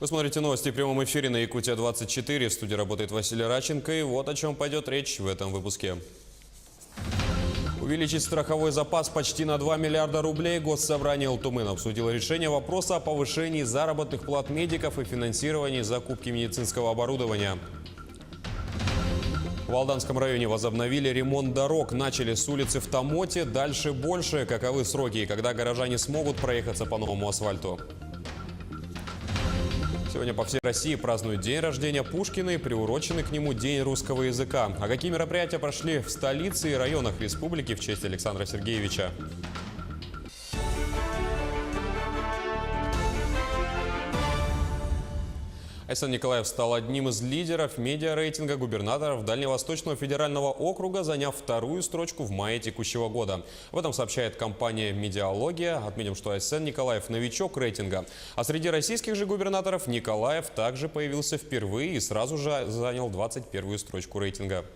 Вы смотрите новости в прямом эфире на Якутия-24. В студии работает Василий Раченко. И вот о чем пойдет речь в этом выпуске. Увеличить страховой запас почти на 2 миллиарда рублей. Госсобрание Илтумен обсудило решение вопроса о повышении заработных плат медиков и финансировании закупки медицинского оборудования. В Алданском районе возобновили ремонт дорог. Начали с улицы в Тамоте. Дальше больше. Каковы сроки и когда горожане смогут проехаться по новому асфальту? Сегодня по всей России празднуют день рождения Пушкина и приуроченный к нему День русского языка. А какие мероприятия прошли в столице и районах республики в честь Александра Сергеевича? Айсен Николаев стал одним из лидеров медиарейтинга губернаторов Дальневосточного федерального округа, заняв вторую строчку в мае текущего года. Об этом сообщает компания «Медиалогия». Отметим, что Айсен Николаев – новичок рейтинга. А среди российских же губернаторов Николаев также появился впервые и сразу же занял 21-ю строчку рейтинга.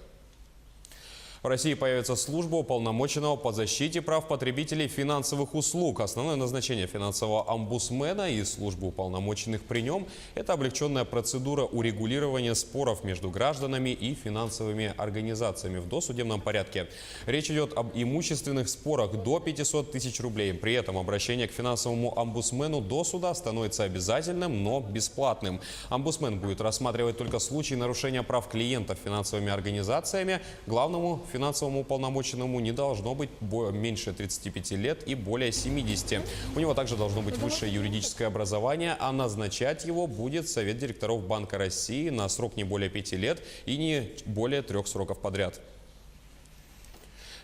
В России появится служба уполномоченного по защите прав потребителей финансовых услуг. Основное назначение финансового омбудсмена и службы уполномоченных при нем – это облегченная процедура урегулирования споров между гражданами и финансовыми организациями в досудебном порядке. Речь идет об имущественных спорах до 500 тысяч рублей. При этом обращение к финансовому омбудсмену до суда становится обязательным, но бесплатным. Омбудсмен будет рассматривать только случаи нарушения прав клиентов финансовыми организациями. Главному финансовому уполномоченному не должно быть меньше 35 лет и более 70. У него также должно быть высшее юридическое образование, а назначать его будет Совет директоров Банка России на срок не более 5 лет и не более 3 сроков подряд.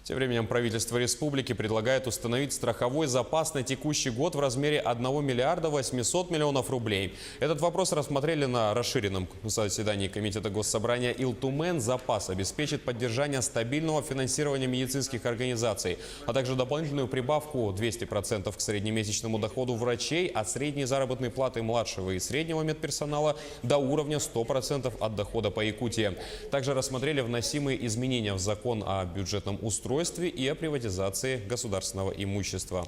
Тем временем правительство республики предлагает установить страховой запас на текущий год в размере 1 миллиарда 800 миллионов рублей. Этот вопрос рассмотрели на расширенном заседании Комитета Госсобрания Илтумен. Запас обеспечит поддержание стабильного финансирования медицинских организаций, а также дополнительную прибавку 200% к среднемесячному доходу врачей, от средней заработной платы младшего и среднего медперсонала до уровня 100% от дохода по Якутии. Также рассмотрели вносимые изменения в закон о бюджетном устройстве и о приватизации государственного имущества.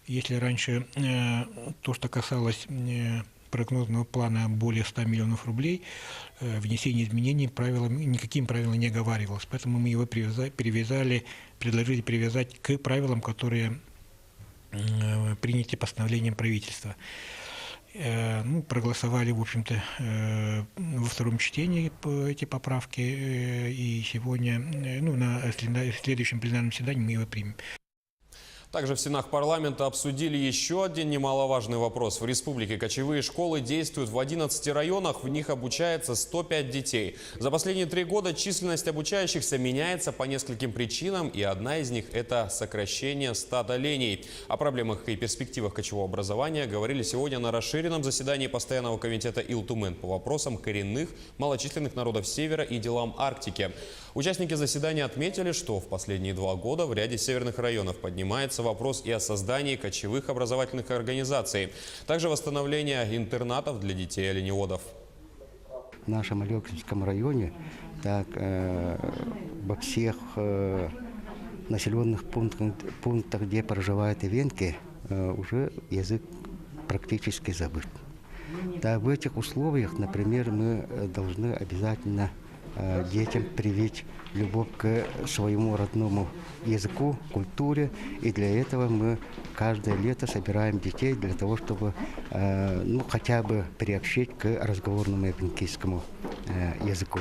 Если раньше то, что касалось прогнозного плана более 100 миллионов рублей, внесение изменений никаким правилам не оговаривалось. Поэтому мы его предложили привязать к правилам, которые приняты постановлением правительства. Проголосовали, в общем-то, во втором чтении эти поправки, и сегодня, на следующем пленарном заседании мы его примем. Также в стенах парламента обсудили еще один немаловажный вопрос. В республике кочевые школы действуют в 11 районах, в них обучается 105 детей. За последние 3 года численность обучающихся меняется по нескольким причинам, и одна из них – это сокращение стада оленей. О проблемах и перспективах кочевого образования говорили сегодня на расширенном заседании Постоянного комитета Илтумен по вопросам коренных малочисленных народов Севера и делам Арктики. Участники заседания отметили, что в последние 2 года в ряде северных районов поднимается вопрос и о создании кочевых образовательных организаций, также восстановление интернатов для детей оленеводов. В нашем Алексинском районе во всех населенных пунктах, где проживают ивенки, уже язык практически забыт. В этих условиях, например, мы должны обязательно детям привить любовь к своему родному языку, культуре. И для этого мы каждое лето собираем детей для того, чтобы хотя бы приобщить к разговорному ивенкийскому языку.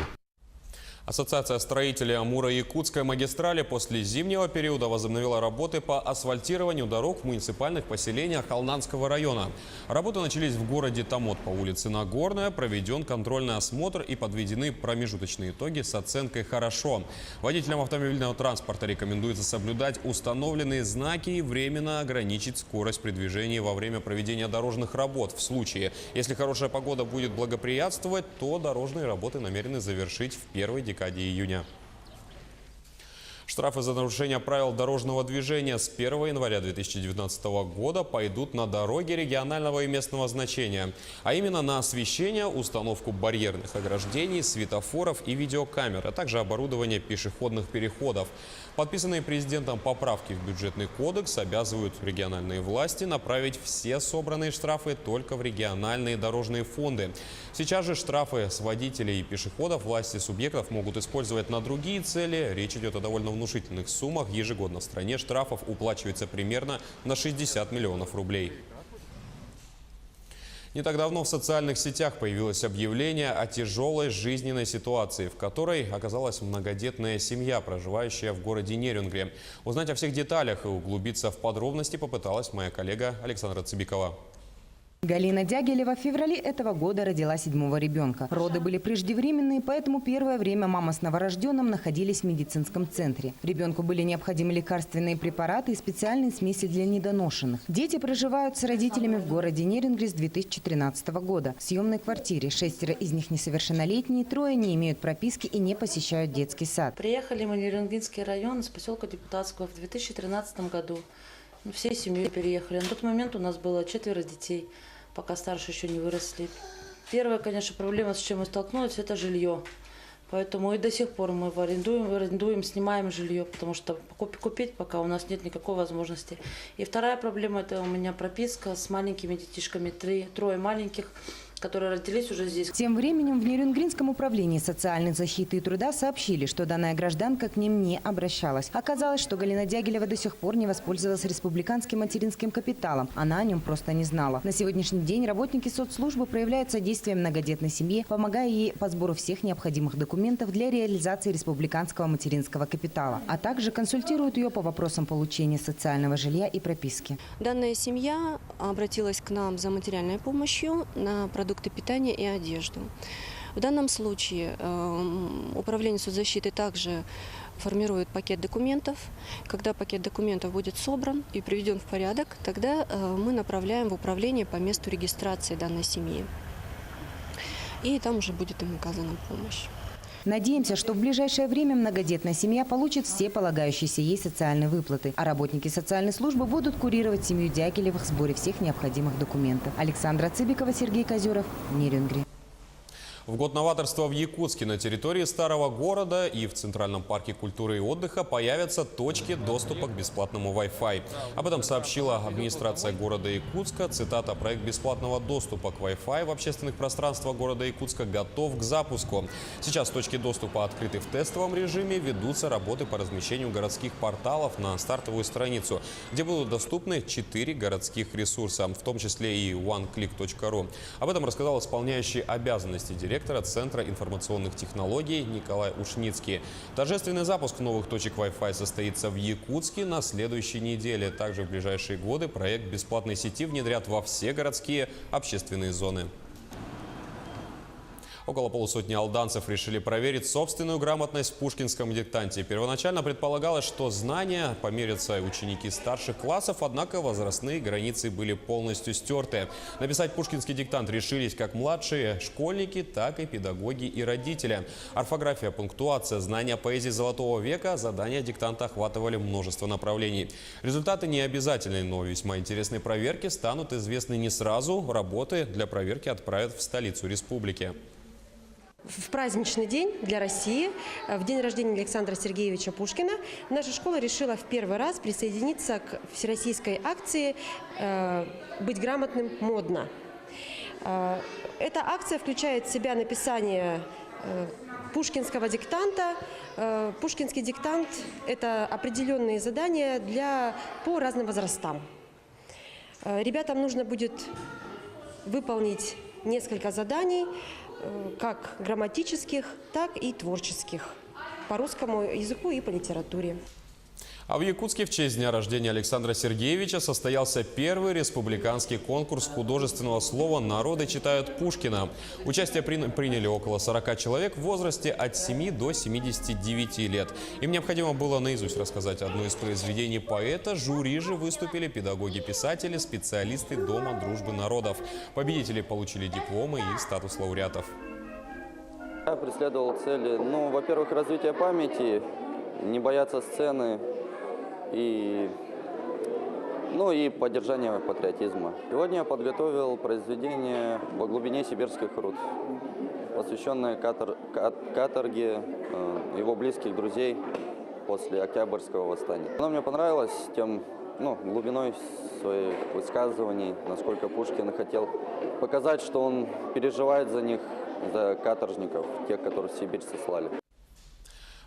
Ассоциация строителей Амуро-Якутской магистрали после зимнего периода возобновила работы по асфальтированию дорог в муниципальных поселениях Алданского района. Работы начались в городе Тамот по улице Нагорная, проведен контрольный осмотр и подведены промежуточные итоги с оценкой «хорошо». Водителям автомобильного транспорта рекомендуется соблюдать установленные знаки и временно ограничить скорость при движении во время проведения дорожных работ. В случае, если хорошая погода будет благоприятствовать, то дорожные работы намерены завершить в первой декаде июня. Штрафы за нарушение правил дорожного движения с 1 января 2019 года пойдут на дороги регионального и местного значения. А именно на освещение, установку барьерных ограждений, светофоров и видеокамер, а также оборудование пешеходных переходов. Подписанные президентом поправки в бюджетный кодекс обязывают региональные власти направить все собранные штрафы только в региональные дорожные фонды. Сейчас же штрафы с водителей и пешеходов власти субъектов могут использовать на другие цели. Речь идет о довольно внушительных суммах. Ежегодно в стране штрафов уплачивается примерно на 60 миллионов рублей. Не так давно в социальных сетях появилось объявление о тяжелой жизненной ситуации, в которой оказалась многодетная семья, проживающая в городе Нерюнгри. Узнать о всех деталях и углубиться в подробности попыталась моя коллега Александра Цыбикова. Галина Дягилева в феврале этого года родила 7-го ребенка. Роды были преждевременные, поэтому первое время мама с новорожденным находились в медицинском центре. Ребенку были необходимы лекарственные препараты и специальные смеси для недоношенных. Дети проживают с родителями в городе Нерюнгри с 2013 года. В съемной квартире 6 из них несовершеннолетние, 3 не имеют прописки и не посещают детский сад. Приехали мы в Нерюнгринский район из поселка Депутатского в 2013 году. Всей семьей переехали. На тот момент у нас было 4 детей, пока старшие еще не выросли. Первая, конечно, проблема, с чем мы столкнулись, это жилье. Поэтому и до сих пор мы арендуем, снимаем жилье, потому что купить пока у нас нет никакой возможности. И вторая проблема – это у меня прописка с маленькими детишками, 3 маленьких, которые родились уже здесь. Тем временем в Нерюнгринском управлении социальной защиты и труда сообщили, что данная гражданка к ним не обращалась. Оказалось, что Галина Дягилева до сих пор не воспользовалась республиканским материнским капиталом. Она о нем просто не знала. На сегодняшний день работники соцслужбы проявляют содействие многодетной семье, помогая ей по сбору всех необходимых документов для реализации республиканского материнского капитала, а также консультируют ее по вопросам получения социального жилья и прописки. Данная семья обратилась к нам за материальной помощью на продукты питания и одежду. В данном случае управление соцзащиты также формирует пакет документов. Когда пакет документов будет собран и приведен в порядок, тогда мы направляем в управление по месту регистрации данной семьи. И там уже будет им оказана помощь. Надеемся, что в ближайшее время многодетная семья получит все полагающиеся ей социальные выплаты, а работники социальной службы будут курировать семью Дягилевых в сборе всех необходимых документов. Александра Цыбикова, Сергей Козеров, Нерюнгри. В год новаторства в Якутске на территории старого города и в Центральном парке культуры и отдыха появятся точки доступа к бесплатному Wi-Fi. Об этом сообщила администрация города Якутска. Цитата: «Проект бесплатного доступа к Wi-Fi в общественных пространствах города Якутска готов к запуску. Сейчас точки доступа открыты в тестовом режиме. Ведутся работы по размещению городских порталов на стартовую страницу, где будут доступны 4 городских ресурса, в том числе и oneclick.ru. Об этом рассказал исполняющий обязанности директора Центра информационных технологий Николай Ушницкий. Торжественный запуск новых точек Wi-Fi состоится в Якутске на следующей неделе. Также в ближайшие годы проект бесплатной сети внедрят во все городские общественные зоны. Около полусотни алданцев решили проверить собственную грамотность в пушкинском диктанте. Первоначально предполагалось, что знания померятся ученики старших классов, однако возрастные границы были полностью стерты. Написать пушкинский диктант решились как младшие школьники, так и педагоги и родители. Орфография, пунктуация, знания поэзии Золотого века, задания диктанта охватывали множество направлений. Результаты не обязательны, но весьма интересные проверки станут известны не сразу. Работы для проверки отправят в столицу республики. В праздничный день для России, в день рождения Александра Сергеевича Пушкина, наша школа решила в первый раз присоединиться к всероссийской акции «Быть грамотным модно». Эта акция включает в себя написание пушкинского диктанта. Пушкинский диктант – это определенные задания по разным возрастам. Ребятам нужно будет выполнить несколько заданий, как грамматических, так и творческих, по русскому языку и по литературе. А в Якутске в честь дня рождения Александра Сергеевича состоялся первый республиканский конкурс художественного слова «Народы читают Пушкина». Участие приняли около 40 человек в возрасте от 7 до 79 лет. Им необходимо было наизусть рассказать одно из произведений поэта. Жюри же выступили педагоги-писатели, специалисты Дома дружбы народов. Победители получили дипломы и статус лауреатов. Я преследовал цели, во-первых, развитие памяти не бояться сцены и поддержание патриотизма. Сегодня я подготовил произведение «Во глубине сибирских руд», посвященное каторге его близких друзей после Октябрьского восстания. Оно мне понравилось тем глубиной своих высказываний, насколько Пушкин хотел показать, что он переживает за них, за каторжников, тех, которых в Сибирь сослали.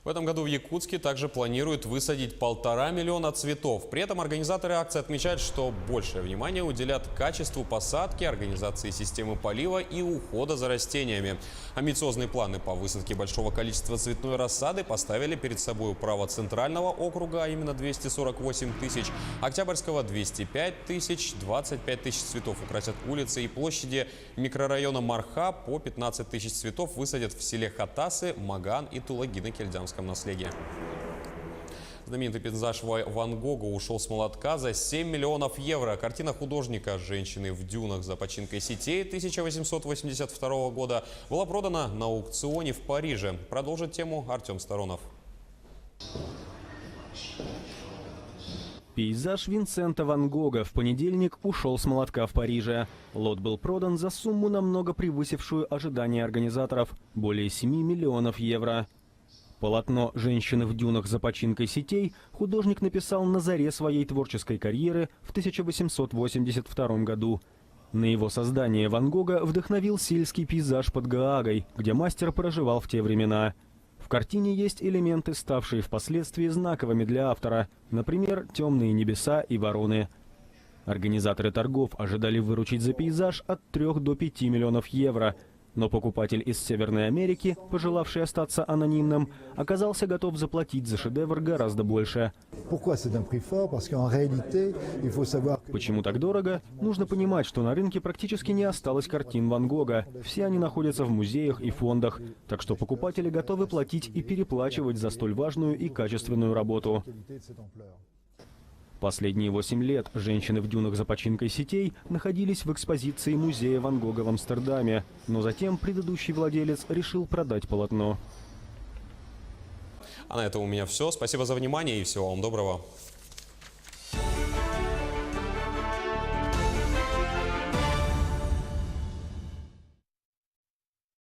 В этом году в Якутске также планируют высадить 1,5 миллиона цветов. При этом организаторы акции отмечают, что большее внимание уделят качеству посадки, организации системы полива и ухода за растениями. Амбициозные планы по высадке большого количества цветной рассады поставили перед собой управа Центрального округа, а именно 248 тысяч, Октябрьского 205 тысяч, 25 тысяч цветов украсят улицы и площади микрорайона Марха, по 15 тысяч цветов высадят в селе Хатасы, Маган и Тулаги на Кельдянском наследии. Знаменитый пейзаж Ван Гога ушел с молотка за 7 миллионов евро. Картина художника «Женщины в дюнах за починкой сетей» 1882 года была продана на аукционе в Париже. Продолжит тему Артем Сторонов. Пейзаж Винсента Ван Гога в понедельник ушел с молотка в Париже. Лот был продан за сумму, намного превысившую ожидания организаторов – более 7 миллионов евро. Полотно «Женщины в дюнах за починкой сетей» художник написал на заре своей творческой карьеры в 1882 году. На его создание Ван Гога вдохновил сельский пейзаж под Гаагой, где мастер проживал в те времена. В картине есть элементы, ставшие впоследствии знаковыми для автора, например, темные небеса и вороны. Организаторы торгов ожидали выручить за пейзаж от 3 до 5 миллионов евро. Но покупатель из Северной Америки, пожелавший остаться анонимным, оказался готов заплатить за шедевр гораздо больше. Почему так дорого? Нужно понимать, что на рынке практически не осталось картин Ван Гога. Все они находятся в музеях и фондах. Так что покупатели готовы платить и переплачивать за столь важную и качественную работу. Последние 8 лет «Женщины в дюнах за починкой сетей» находились в экспозиции музея Ван Гога в Амстердаме, но затем предыдущий владелец решил продать полотно. А на этом у меня все. Спасибо за внимание и всего вам доброго.